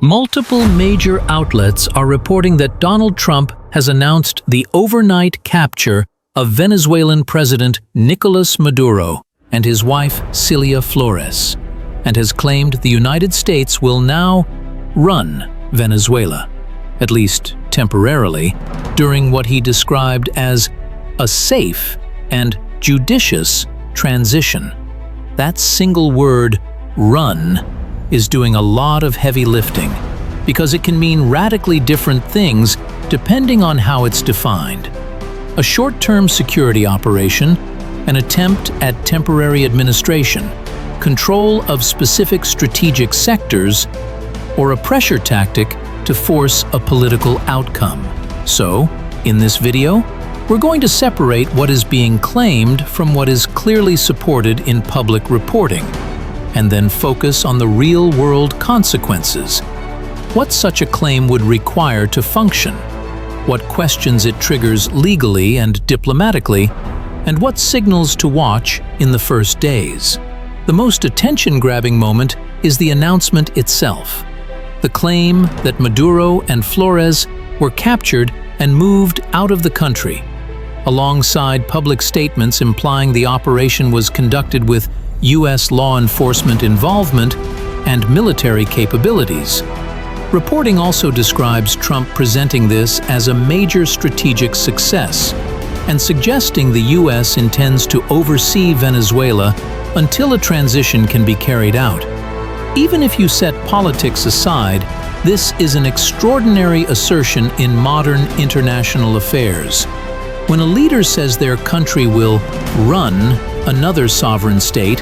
Multiple major outlets are reporting that Donald Trump has announced the overnight capture of Venezuelan President Nicolas Maduro and his wife Cilia Flores, and has claimed the United States will now run Venezuela, at least temporarily, during what he described as a safe and judicious transition. That single word, run, is doing a lot of heavy lifting, because it can mean radically different things depending on how it's defined. A short-term security operation, an attempt at temporary administration, control of specific strategic sectors, or a pressure tactic to force a political outcome. So, in this video, we're going to separate what is being claimed from what is clearly supported in public reporting, and then focus on the real-world consequences. What such a claim would require to function, what questions it triggers legally and diplomatically, and what signals to watch in the first days. The most attention-grabbing moment is the announcement itself. The claim that Maduro and Flores were captured and moved out of the country, alongside public statements implying the operation was conducted with U.S. law enforcement involvement and military capabilities. Reporting also describes Trump presenting this as a major strategic success and suggesting the U.S. intends to oversee Venezuela until a transition can be carried out. Even if you set politics aside, this is an extraordinary assertion in modern international affairs. When a leader says their country will run another sovereign state,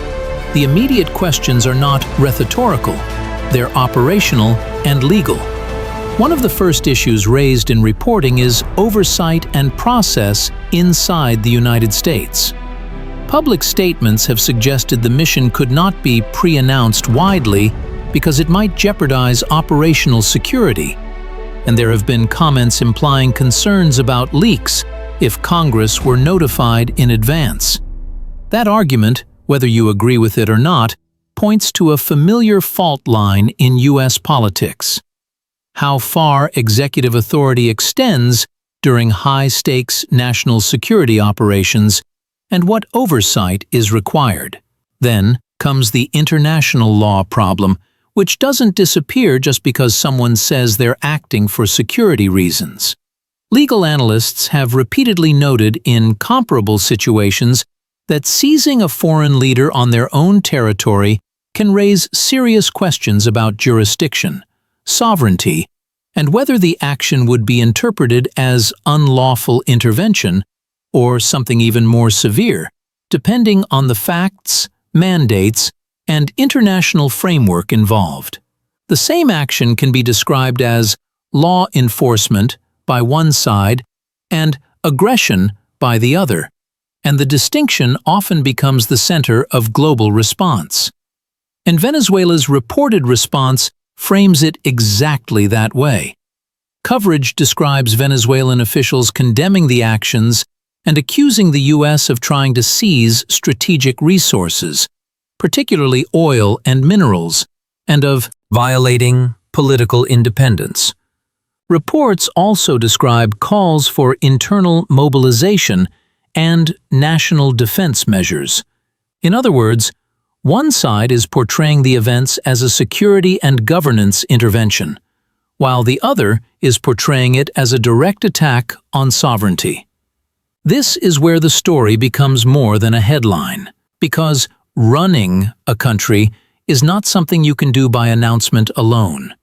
the immediate questions are not rhetorical, they're operational and legal. One of the first issues raised in reporting is oversight and process inside the United States. Public statements have suggested the mission could not be pre-announced widely because it might jeopardize operational security, and there have been comments implying concerns about leaks if Congress were notified in advance. That argument, whether you agree with it or not, points to a familiar fault line in U.S. politics: how far executive authority extends during high-stakes national security operations and what oversight is required. Then comes the international law problem, which doesn't disappear just because someone says they're acting for security reasons. Legal analysts have repeatedly noted in comparable situations that seizing a foreign leader on their own territory can raise serious questions about jurisdiction, sovereignty, and whether the action would be interpreted as unlawful intervention or something even more severe, depending on the facts, mandates, and international framework involved. The same action can be described as law enforcement by one side and aggression by the other, and the distinction often becomes the center of global response. And Venezuela's reported response frames it exactly that way. Coverage describes Venezuelan officials condemning the actions and accusing the U.S. of trying to seize strategic resources, particularly oil and minerals, and of violating political independence. Reports also describe calls for internal mobilization and national defense measures. In other words, one side is portraying the events as a security and governance intervention, while the other is portraying it as a direct attack on sovereignty. This is where the story becomes more than a headline, because running a country is not something you can do by announcement alone.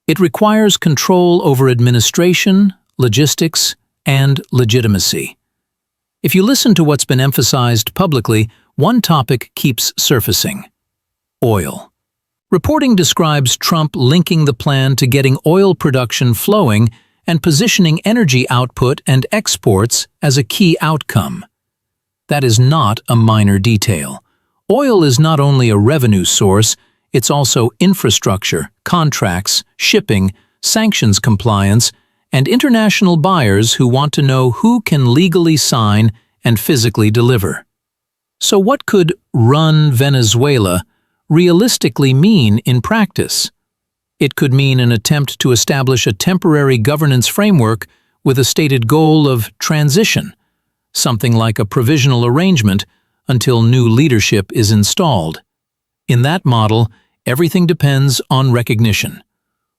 It requires control over administration, logistics, and legitimacy. If you listen to what's been emphasized publicly, one topic keeps surfacing: oil. Reporting describes Trump linking the plan to getting oil production flowing and positioning energy output and exports as a key outcome. That is not a minor detail. Oil is not only a revenue source, it's also infrastructure, contracts, shipping, sanctions compliance, and international buyers who want to know who can legally sign and physically deliver. So what could run Venezuela realistically mean in practice? It could mean an attempt to establish a temporary governance framework with a stated goal of transition, something like a provisional arrangement until new leadership is installed. In that model, everything depends on recognition.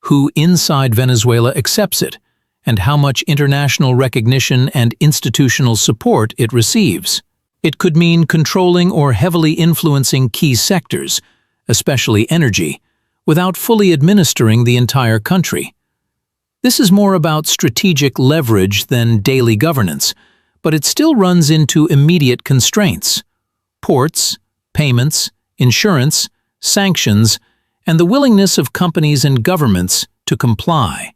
Who inside Venezuela accepts it, and how much international recognition and institutional support it receives. It could mean controlling or heavily influencing key sectors, especially energy, without fully administering the entire country. This is more about strategic leverage than daily governance, but it still runs into immediate constraints: ports, payments, insurance, sanctions, and the willingness of companies and governments to comply.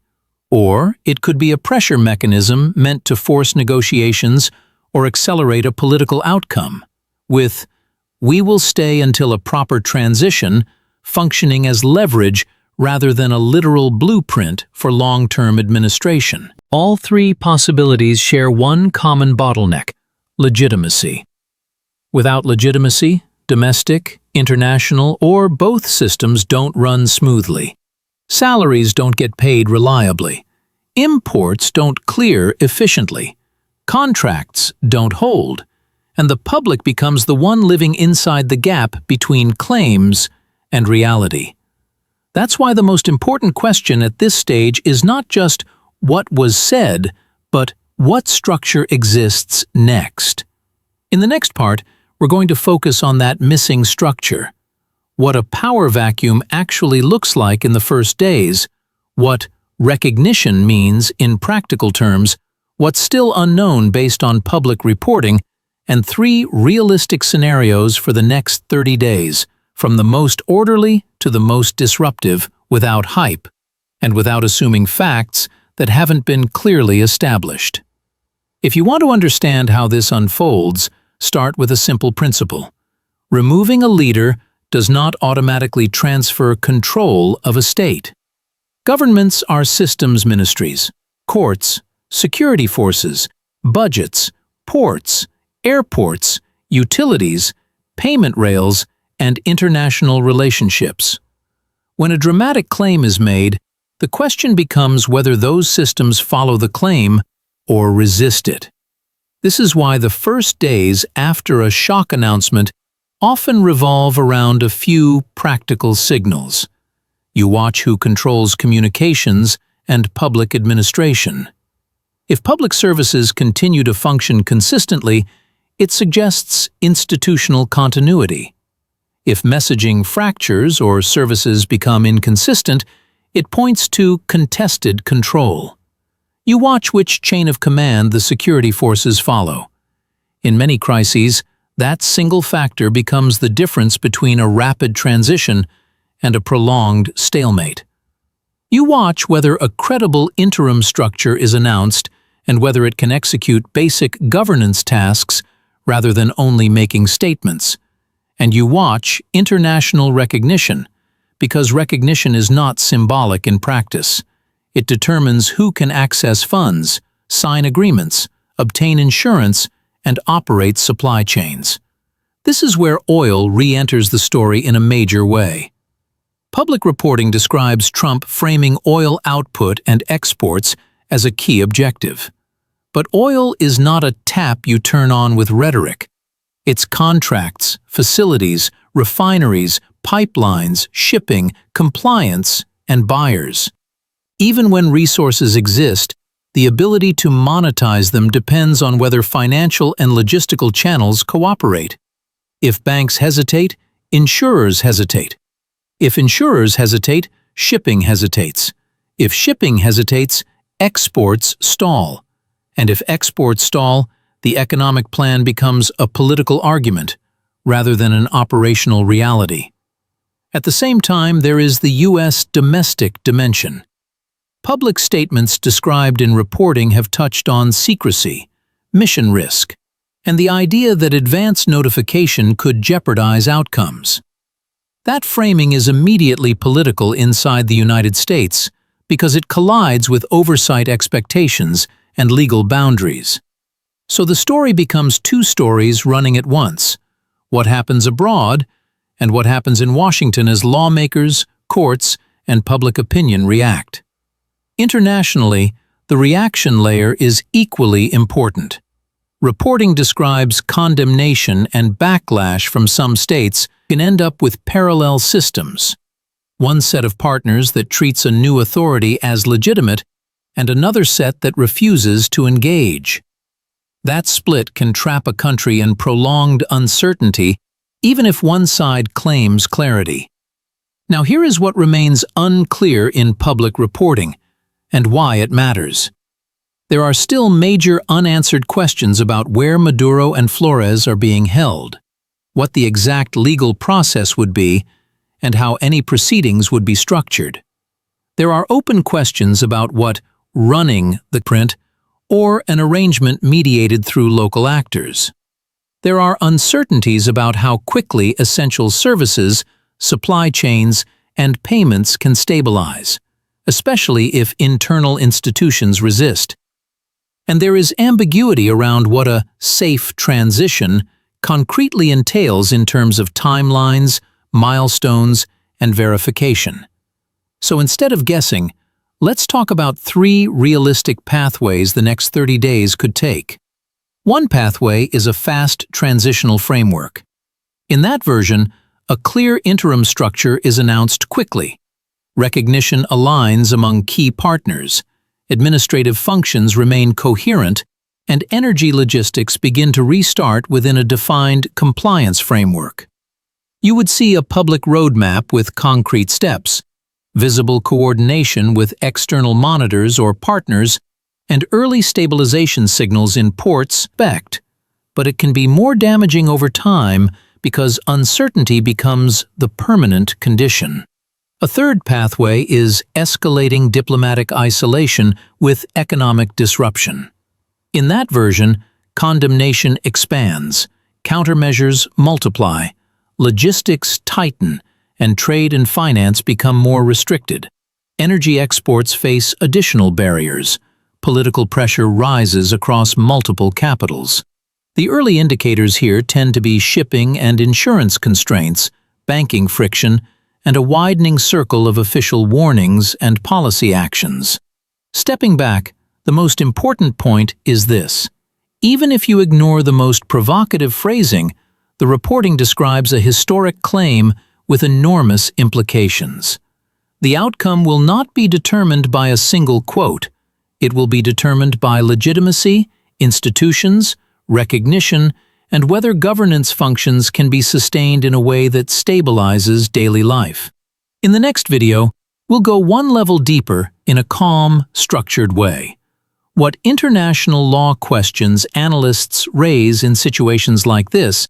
Or it could be a pressure mechanism meant to force negotiations or accelerate a political outcome, with "we will stay until a proper transition" functioning as leverage rather than a literal blueprint for long-term administration. All three possibilities share one common bottleneck: legitimacy. Without legitimacy, domestic, international, or both systems don't run smoothly. Salaries don't get paid reliably. Imports don't clear efficiently. Contracts don't hold. And the public becomes the one living inside the gap between claims and reality. That's why the most important question at this stage is not just what was said, but what structure exists next. In the next part, we're going to focus on that missing structure, what a power vacuum actually looks like in the first days, what recognition means in practical terms, what's still unknown based on public reporting, and 3 realistic scenarios for the next 30 days, from the most orderly to the most disruptive, without hype, and without assuming facts that haven't been clearly established. If you want to understand how this unfolds, start with a simple principle. Removing a leader does not automatically transfer control of a state. Governments are systems ministries, courts, security forces, budgets, ports, airports, utilities, payment rails, and international relationships. When a dramatic claim is made, the question becomes whether those systems follow the claim or resist it. This is why the first days after a shock announcement often revolve around a few practical signals. You watch who controls communications and public administration. If public services continue to function consistently, it suggests institutional continuity. If messaging fractures or services become inconsistent, it points to contested control. You watch which chain of command the security forces follow. In many crises, that single factor becomes the difference between a rapid transition and a prolonged stalemate. You watch whether a credible interim structure is announced and whether it can execute basic governance tasks rather than only making statements. And you watch international recognition, because recognition is not symbolic in practice. It determines who can access funds, sign agreements, obtain insurance, and operate supply chains. This is where oil re-enters the story in a major way. Public reporting describes Trump framing oil output and exports as a key objective. But oil is not a tap you turn on with rhetoric. It's contracts, facilities, refineries, pipelines, shipping, compliance, and buyers. Even when resources exist, the ability to monetize them depends on whether financial and logistical channels cooperate. If banks hesitate, insurers hesitate. If insurers hesitate, shipping hesitates. If shipping hesitates, exports stall. And if exports stall, the economic plan becomes a political argument rather than an operational reality. At the same time, there is the U.S. domestic dimension. Public statements described in reporting have touched on secrecy, mission risk, and the idea that advance notification could jeopardize outcomes. That framing is immediately political inside the United States because it collides with oversight expectations and legal boundaries. So the story becomes 2 stories running at once: what happens abroad and what happens in Washington as lawmakers, courts, and public opinion react. Internationally, the reaction layer is equally important. Reporting describes condemnation and backlash from some states can end up with parallel systems. One set of partners that treats a new authority as legitimate and another set that refuses to engage. That split can trap a country in prolonged uncertainty, even if one side claims clarity. Now here is what remains unclear in public reporting, and why it matters. There are still major unanswered questions about where Maduro and Flores are being held, what the exact legal process would be, and how any proceedings would be structured. There are open questions about what running the print or an arrangement mediated through local actors. There are uncertainties about how quickly essential services, supply chains, and payments can stabilize, especially if internal institutions resist. And there is ambiguity around what a safe transition concretely entails in terms of timelines, milestones, and verification. So instead of guessing, let's talk about 3 realistic pathways the next 30 days could take. One pathway is a fast transitional framework. In that version, a clear interim structure is announced quickly. Recognition aligns among key partners, administrative functions remain coherent, and energy logistics begin to restart within a defined compliance framework. You would see a public roadmap with concrete steps, visible coordination with external monitors or partners, and early stabilization signals in ports. But it can be more damaging over time because uncertainty becomes the permanent condition. A third pathway is escalating diplomatic isolation with economic disruption. In that version, condemnation expands, countermeasures multiply, logistics tighten, and trade and finance become more restricted. Energy exports face additional barriers. Political pressure rises across multiple capitals. The early indicators here tend to be shipping and insurance constraints, banking friction, and a widening circle of official warnings and policy actions. Stepping back, the most important point is this. Even if you ignore the most provocative phrasing, the reporting describes a historic claim with enormous implications. The outcome will not be determined by a single quote. It will be determined by legitimacy, institutions, recognition, and whether governance functions can be sustained in a way that stabilizes daily life. In the next video, we'll go one level deeper in a calm, structured way. What international law questions analysts raise in situations like this,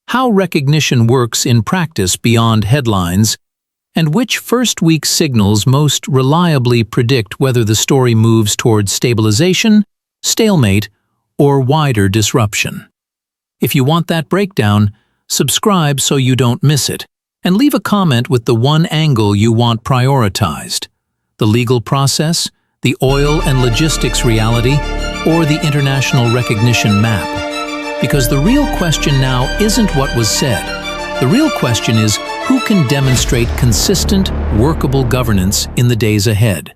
how recognition works in practice beyond headlines, and which first-week signals most reliably predict whether the story moves towards stabilization, stalemate, or wider disruption. If you want that breakdown, subscribe so you don't miss it, and leave a comment with the one angle you want prioritized: the legal process, the oil and logistics reality, or the international recognition map. Because the real question now isn't what was said. The real question is who can demonstrate consistent, workable governance in the days ahead.